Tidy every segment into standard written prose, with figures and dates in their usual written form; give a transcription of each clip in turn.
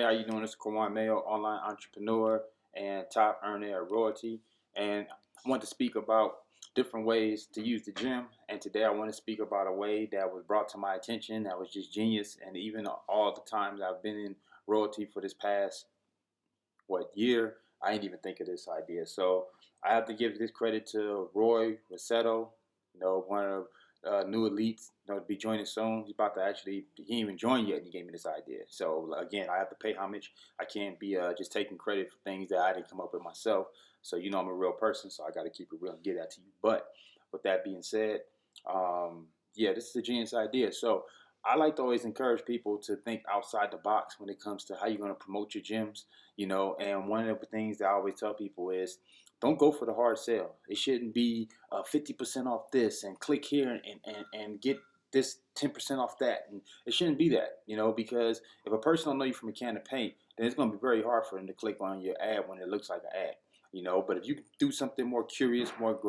Hey, how you doing? This is Kawan Mayo, online entrepreneur and top earner at Royalty. And I want to speak about different ways to use the gym. And today I want to speak about a way that was brought to my attention that was just genius. And even all the times I've been in Royalty for this past, year, I didn't even think of this idea. So I have to give this credit to Roy Rossetto, one of new elites, to be joining soon. He's about to actually, he ain't even joined yet, and he gave me this idea. So again, I have to pay homage. I can't be just taking credit for things that I didn't come up with myself. So I'm a real person, so I got to keep it real and get that to you. But with that being said, yeah, this is a genius idea. So I like to always encourage people to think outside the box when it comes to how you're going to promote your gyms, and one of the things that I always tell people is don't go for the hard sell. It shouldn't be 50% off this and click here and get this 10% off that. And it shouldn't be that, because if a person don't know you from a can of paint, then it's going to be very hard for them to click on your ad when it looks like an ad. But if you do something more curious, more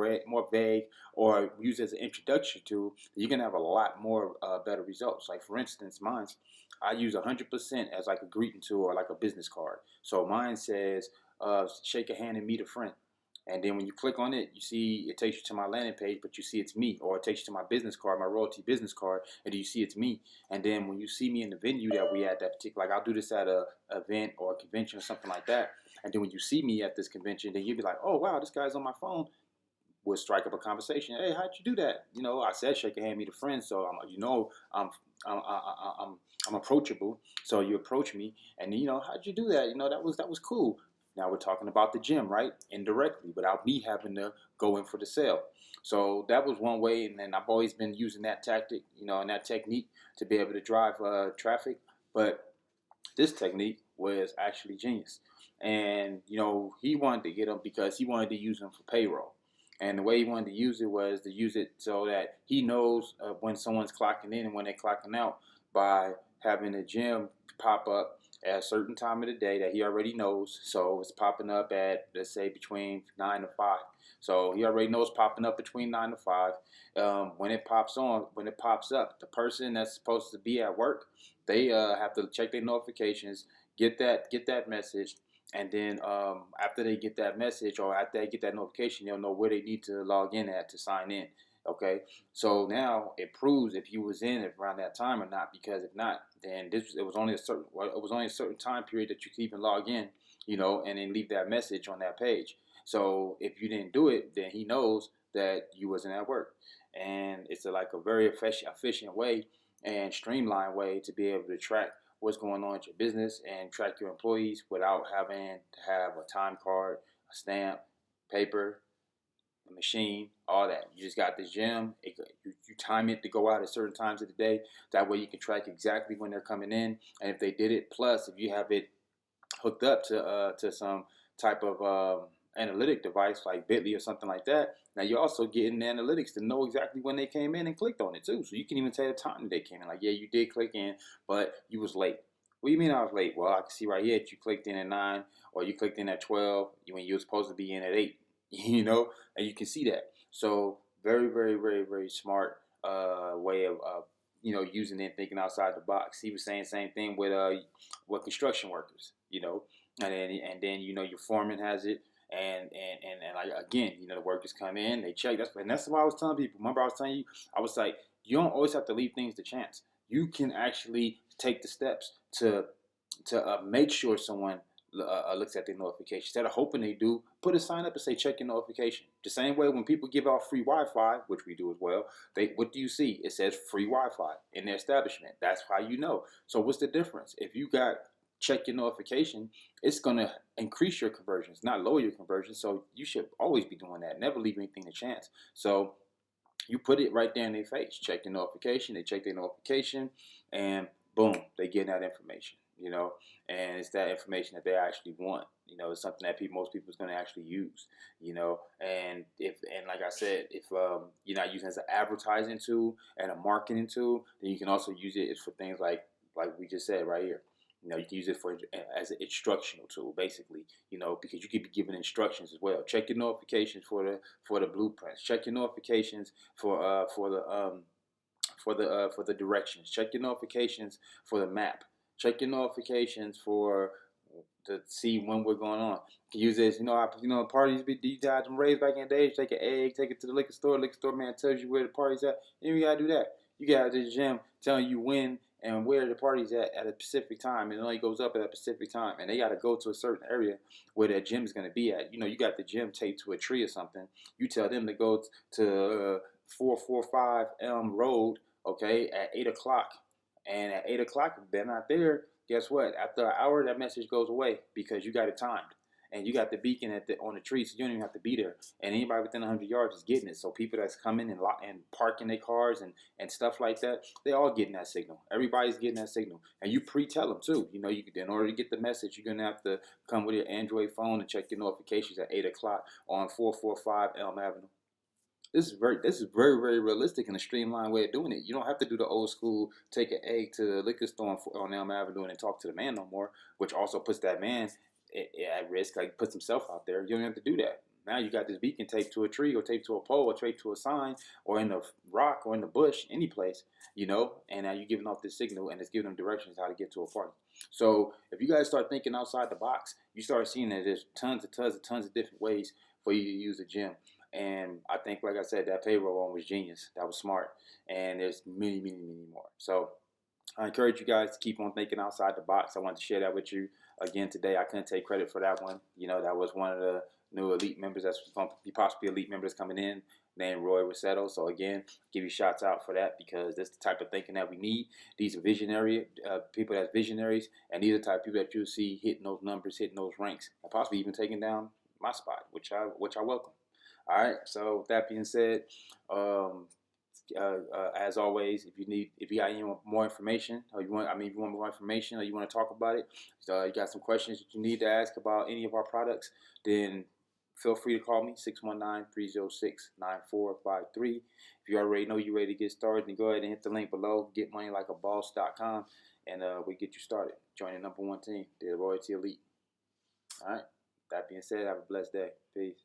vague, or use it as an introduction to, you're gonna have a lot more better results. Like for instance, mine's I use 100% as like a greeting tool or like a business card. So mine says, "Shake a hand and meet a friend." And then when you click on it, you see it takes you to my landing page, but you see it's me, or it takes you to my business card, my Royalty business card, and you see it's me. And then when you see me in the venue that we at that particular, like I'll do this at a event or a convention or something like that. And then when you see me at this convention, then you'll be like, "Oh wow, this guy's on my phone." We'll strike up a conversation. Hey, how'd you do that? I said shake a hand, meet a friend. So I'm I'm, I'm approachable. So you approach me, and how'd you do that? That was cool. Now we're talking about the gym, right? Indirectly, without me having to go in for the sale. So that was one way, and then I've always been using that tactic, and that technique to be able to drive traffic. But this technique was actually genius. And he wanted to get them because he wanted to use them for payroll. And the way he wanted to use it was to use it so that he knows when someone's clocking in and when they're clocking out by having the gym pop up at a certain time of the day that he already knows. So it's popping up at, let's say, between 9 to 5. So he already knows popping up between 9 to 5. When it pops up, the person that's supposed to be at work, they have to check their notifications, get that message, and then after they get that message or after they get that notification, they'll know where they need to log in at to sign in. Okay, so now it proves if you was in around that time or not. Because if not, then it was only a certain time period that you can even log in, and then leave that message on that page. So if you didn't do it, then he knows that you wasn't at work, and it's like a very efficient way and streamlined way to be able to track what's going on at your business and track your employees without having to have a time card, a stamp, paper, a machine, all that. You just got this gym. You time it to go out at certain times of the day. That way you can track exactly when they're coming in and if they did it. Plus, if you have it hooked up to some type of analytic device like Bitly or something like that. Now you're also getting the analytics to know exactly when they came in and clicked on it too. So you can even tell the time that they came in. Like, yeah, you did click in, but you was late. What do you mean I was late? Well, I can see right here that you clicked in at 9 or you clicked in at 12 when you were supposed to be in at 8, and you can see that. So very, very, very, very smart way of using it and thinking outside the box. He was saying same thing with construction workers, and then your foreman has it, and like again, the workers come in, they check. That's why I was telling people. Remember, I was telling you, I was like, you don't always have to leave things to chance. You can actually take the steps to make sure someone looks at their notification. Instead of hoping they do, put a sign up and say check your notification. The same way when people give out free Wi-Fi, which we do as well, what do you see? It says free Wi-Fi in their establishment. That's how you know. So what's the difference? If you got check your notification, it's going to increase your conversions, not lower your conversions. So you should always be doing that. Never leave anything to chance. So you put it right there in their face. Check your notification. They check their notification, and boom, they get that information. And it's that information that they actually want. It's something that most people is going to actually use. And like I said, if you're not using it as an advertising tool and a marketing tool, then you can also use it for things like we just said right here. You can use it as an instructional tool, basically. Because you could be giving instructions as well. Check your notifications for the blueprints. Check your notifications for the directions. Check your notifications for the map. Check your notifications for to see when we're going on. You can use this, parties be these guys from raised back in the day. Take an egg, take it to the liquor store. Liquor store man tells you where the party's at. You gotta do that. You got the gym telling you when and where the party's at a specific time. And it only goes up at a specific time. And they got to go to a certain area where that gym is going to be at. You got the gym taped to a tree or something. You tell them to go to 445 Elm Road, okay, at 8 o'clock. And at 8 o'clock, if they're not there, guess what? After an hour, that message goes away because you got it timed. And you got the beacon on the tree, so you don't even have to be there. And anybody within 100 yards is getting it. So people that's coming and parking their cars and stuff like that, they all getting that signal. Everybody's getting that signal. And you pre-tell them too. In order to get the message, you're gonna have to come with your Android phone and check your notifications at 8 o'clock on 445 Elm Avenue. This is very, very realistic and a streamlined way of doing it. You don't have to do the old school take an egg to the liquor store on Elm Avenue and talk to the man no more, which also puts that man at risk. Like, puts himself out there. You don't have to do that. Now you got this beacon taped to a tree or taped to a pole or taped to a sign or in the rock or in the bush, any place, and now you're giving off this signal and it's giving them directions how to get to a party. So if you guys start thinking outside the box, you start seeing that there's tons of different ways for you to use a gym. And I think, like I said, that payroll one was genius. That was smart. And there's many, many, many more. So I encourage you guys to keep on thinking outside the box. I wanted to share that with you again today. I couldn't take credit for that one. That was one of the new elite members that's going to be possibly elite members coming in, named Roy Rossetto. So again, give you shots out for that because that's the type of thinking that we need. These are visionary people that's visionaries, and these are the type of people that you'll see hitting those numbers, hitting those ranks, and possibly even taking down my spot, which I welcome. All right. So with that being said, as always, if you got any more information, or if you want more information, or you want to talk about it, so you got some questions that you need to ask about any of our products, then feel free to call me 619-306-9453. If you already know you're ready to get started, then go ahead and hit the link below, getmoneylikeaboss.com, and we get you started. Join the #1 team, the Royaltie Elite. All right. That being said, have a blessed day. Peace.